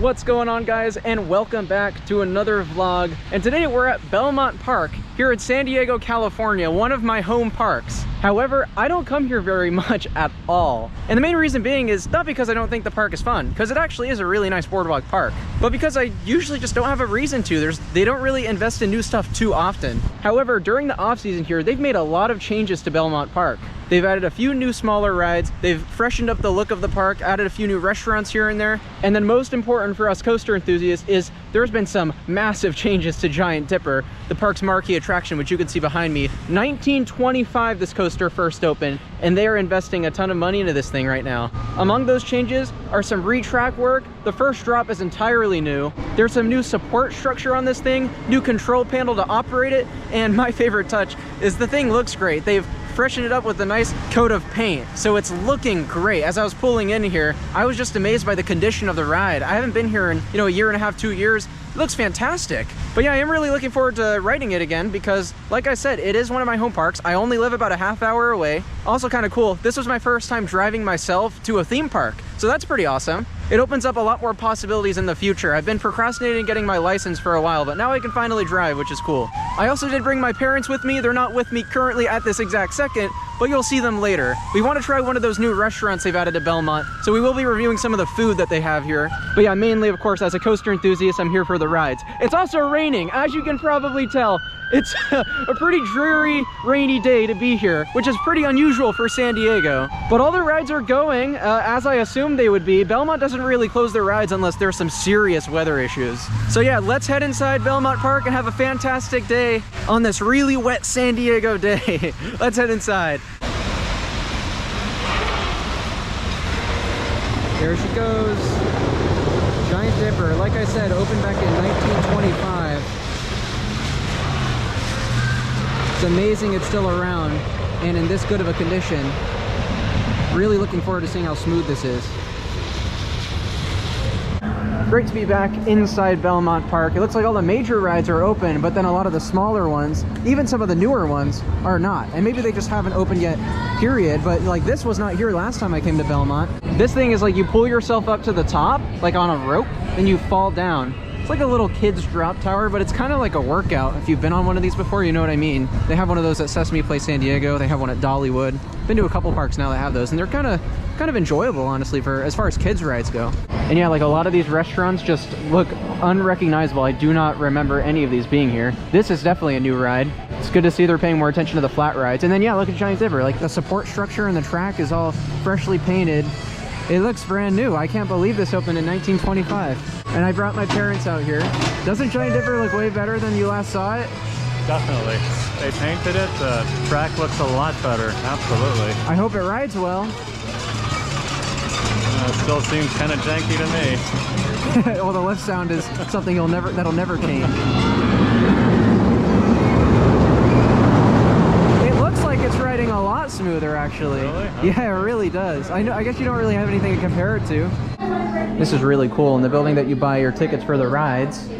What's going on, guys, and welcome back to another vlog. And today we're at Belmont Park here in San Diego, California, one of my home parks. However, I don't come here very much at all. And the main reason being is not because I don't think the park is fun, because it actually is a really nice boardwalk park, but because I usually just don't have a reason to. They don't really invest in new stuff too often. However, during the off season here, they've made a lot of changes to Belmont Park. They've added a few new smaller rides, they've freshened up the look of the park, added a few new restaurants here and there, and then most important for us coaster enthusiasts is there's been some massive changes to Giant Dipper, the park's marquee attraction, which you can see behind me. 1925 this coaster first opened, and they are investing a ton of money into this thing right now. Among those changes are some re-track work. The first drop is entirely new. There's some new support structure on this thing, new control panel to operate it, and my favorite touch is the thing looks great. They've freshened it up with a nice coat of paint, so it's looking great. As I was pulling in here, I was just amazed by the condition of the ride. I haven't been here in, a year and a half, 2 years. It looks fantastic. But yeah, I am really looking forward to riding it again because, like I said, it is one of my home parks. I only live about a half hour away. Also kind of cool, this was my first time driving myself to a theme park, so that's pretty awesome. It opens up a lot more possibilities in the future. I've been procrastinating getting my license for a while, but now I can finally drive, which is cool. I also did bring my parents with me. They're not with me currently at this exact second, but you'll see them later. We want to try one of those new restaurants they've added to Belmont, so we will be reviewing some of the food that they have here. But yeah, mainly, of course, as a coaster enthusiast, I'm here for the rides. It's also raining, as you can probably tell. It's a pretty dreary, rainy day to be here, which is pretty unusual for San Diego. But all the rides are going, as I assumed they would be. Belmont doesn't really close their rides unless there's some serious weather issues. So yeah, let's head inside Belmont Park and have a fantastic day on this really wet San Diego day. Let's head inside. There she goes. Giant Dipper, like I said, opened back in 1925. It's amazing it's still around and in this good of a condition. Really looking forward to seeing how smooth this is. Great to be back inside Belmont Park. It looks like all the major rides are open, but then a lot of the smaller ones, even some of the newer ones, are not. And maybe they just haven't opened yet, period. But like this was not here last time I came to Belmont. This thing is like you pull yourself up to the top, like on a rope, then you fall down. It's like a little kid's drop tower, but it's kind of like a workout. If you've been on one of these before, you know what I mean. They have one of those at Sesame Place San Diego. They have one at Dollywood. Been to a couple parks now that have those, and they're kind of enjoyable, honestly, for as far as kids rides go. And yeah, like a lot of these restaurants just look unrecognizable. I do not remember any of these being here. This is definitely a new ride. It's good to see they're paying more attention to the flat rides. And then yeah, look at Giant Dipper. Like the support structure and the track is all freshly painted. It looks brand new. I can't believe this opened in 1925. And I brought my parents out here. Doesn't Giant Dipper look way better than you last saw it? Definitely. They painted it. The track looks a lot better. Absolutely. I hope it rides well. It still seems kind of janky to me. Well, the lift sound is something that'll never change. It's riding a lot smoother, actually. Really? Okay. Yeah, it really does. I guess you don't really have anything to compare it to. This is really cool. In the building that you buy your tickets for the rides, they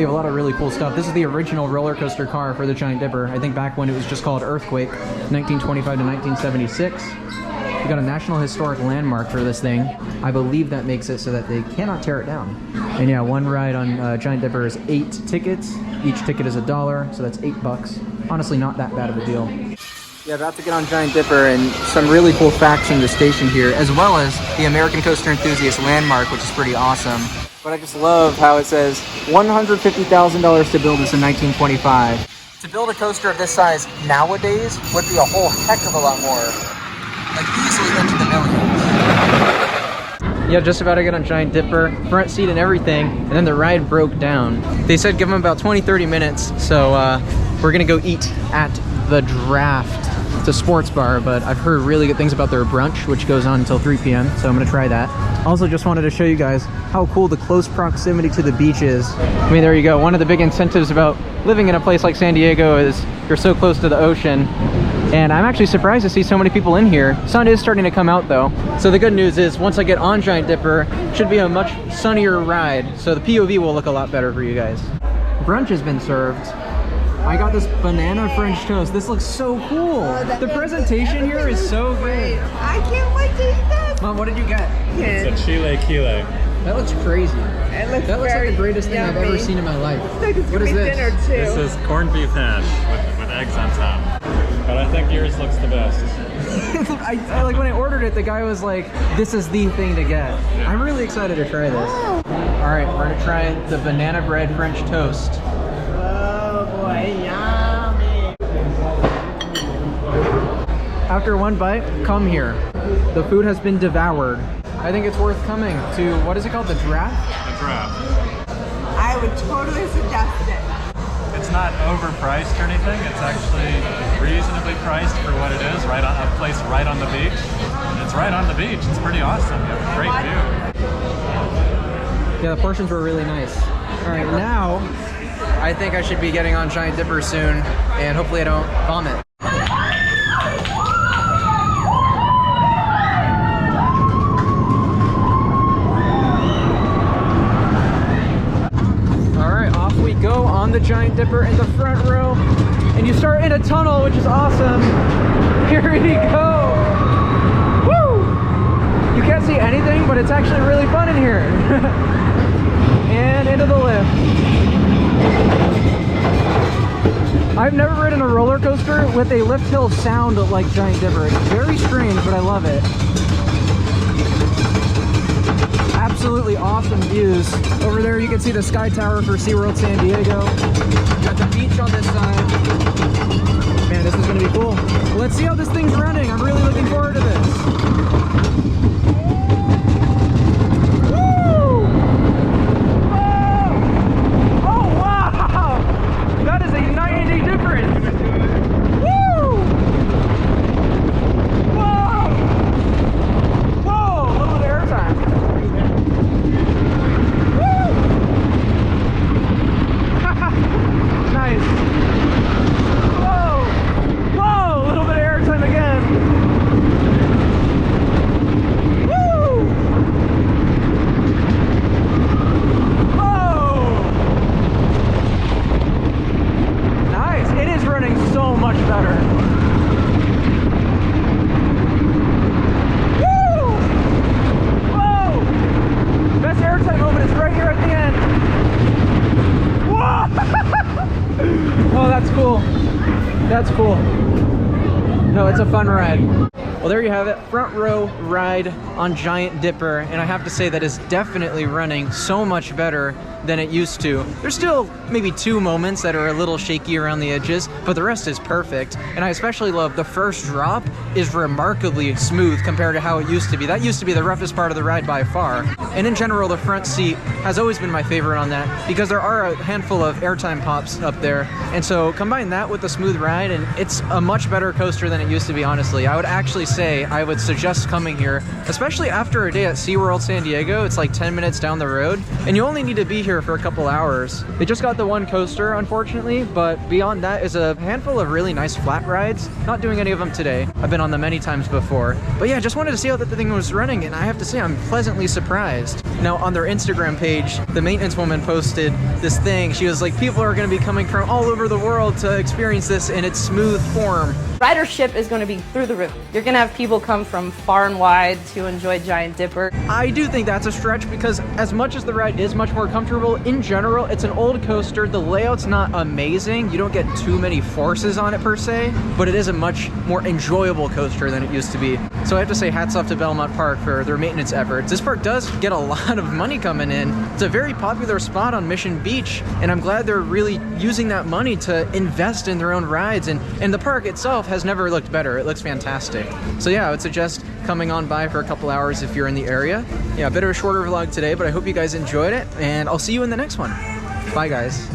have a lot of really cool stuff. This is the original roller coaster car for the Giant Dipper. I think back when it was just called Earthquake, 1925 to 1976. We got a National Historic Landmark for this thing. I believe that makes it so that they cannot tear it down. And yeah, one ride on Giant Dipper is 8 tickets. Each ticket is $1, so that's $8. Honestly, not that bad of a deal. Yeah, about to get on Giant Dipper, and some really cool facts in the station here, as well as the American Coaster Enthusiast Landmark, which is pretty awesome. But I just love how it says $150,000 to build this in 1925. To build a coaster of this size nowadays would be a whole heck of a lot more. Like easily into the millions. Yeah, just about to get on Giant Dipper, front seat and everything, and then the ride broke down. They said give them about 20-30 minutes, so we're gonna go eat at the Draft. It's a sports bar, but I've heard really good things about their brunch, which goes on until 3 p.m, so I'm gonna try that. Also just wanted to show you guys how cool the close proximity to the beach is. I mean, there you go. One of the big incentives about living in a place like San Diego is you're so close to the ocean. And I'm actually surprised to see so many people in here. Sun is starting to come out though. So the good news is once I get on Giant Dipper, it should be a much sunnier ride. So the POV will look a lot better for you guys. Brunch has been served. I got this banana French toast. This looks so cool. The presentation here is so great. I can't wait to eat this. Mom, what did you get? It's a Chile Kile. That looks crazy. It looks That looks like the greatest thing I've ever yummy. seen in my life. Looks like it's What gonna is be this? dinner too. This is corned beef hash with eggs on top. But I think yours looks the best. I like when I ordered it, the guy was like, "This is the thing to get." I'm really excited to try this. All right, we're gonna try the banana bread French toast. Oh boy, yummy. After one bite, come here. The food has been devoured. I think it's worth coming to, what is it called, the draft? The draft. I would totally suggest it. It's not overpriced or anything. It's actually reasonably priced for what it is. Right on a place right on the beach. It's right on the beach. It's pretty awesome. You have a great view. Yeah, the portions were really nice. All right, now I think I should be getting on Giant Dipper soon, and hopefully I don't vomit. Go on the Giant Dipper in the front row, and you start in a tunnel, which is awesome. Here we go. Woo! You can't see anything, but it's actually really fun in here. And into the lift. I've never ridden a roller coaster with a lift hill sound like Giant Dipper. It's very strange, but I love it. Absolutely awesome views. Over there you can see the Sky Tower for SeaWorld San Diego. Got the beach on this side. Man, this is gonna be cool. Well, let's see how this thing's running. I'm really looking forward to this. Woo! Oh! Oh wow! That is a 90 difference. Woo! Whoa! Whoa! A little bit of airtime. Nice. Whoa! Whoa! A little bit of airtime again. Woo! Oh! Nice. It is running so much better. Woo! Whoa! Best airtime moment is right here at the end. Whoa! Oh, that's cool. That's cool. No, it's a fun ride. Well, there you have it. Front row ride on Giant Dipper. And I have to say that is definitely running so much better than it used to. There's still maybe 2 moments that are a little shaky around the edges, but the rest is perfect. And I especially love the first drop is remarkably smooth compared to how it used to be. That used to be the roughest part of the ride by far. And in general, the front seat has always been my favorite on that because there are a handful of airtime pops up there. And so combine that with the smooth ride and it's a much better coaster than it used to be, honestly. I would actually say I would suggest coming here, especially after a day at SeaWorld San Diego. It's like 10 minutes down the road and you only need to be here for a couple hours. They just got the one coaster, unfortunately, but beyond that is a handful of really nice flat rides. Not doing any of them today. I've been on them many times before. But yeah, just wanted to see how the thing was running and I have to say I'm pleasantly surprised. Now on their Instagram page, the maintenance woman posted this thing. She was like, people are going to be coming from all over the world to experience this in its smooth form. Ridership is going to be through the roof. You're going to have people come from far and wide to enjoy Giant Dipper. I do think that's a stretch because as much as the ride is much more comfortable, in general, it's an old coaster. The layout's not amazing. You don't get too many forces on it per se, but it is a much more enjoyable coaster than it used to be. So I have to say hats off to Belmont Park for their maintenance efforts. This park does get a lot of money coming in. It's a very popular spot on Mission Beach, and I'm glad they're really using that money to invest in their own rides, and the park itself has never looked better. It looks fantastic. So yeah, I would suggest coming on by for a couple hours if you're in the area. Yeah, a bit of a shorter vlog today, but I hope you guys enjoyed it, and I'll see you in the next one. Bye guys.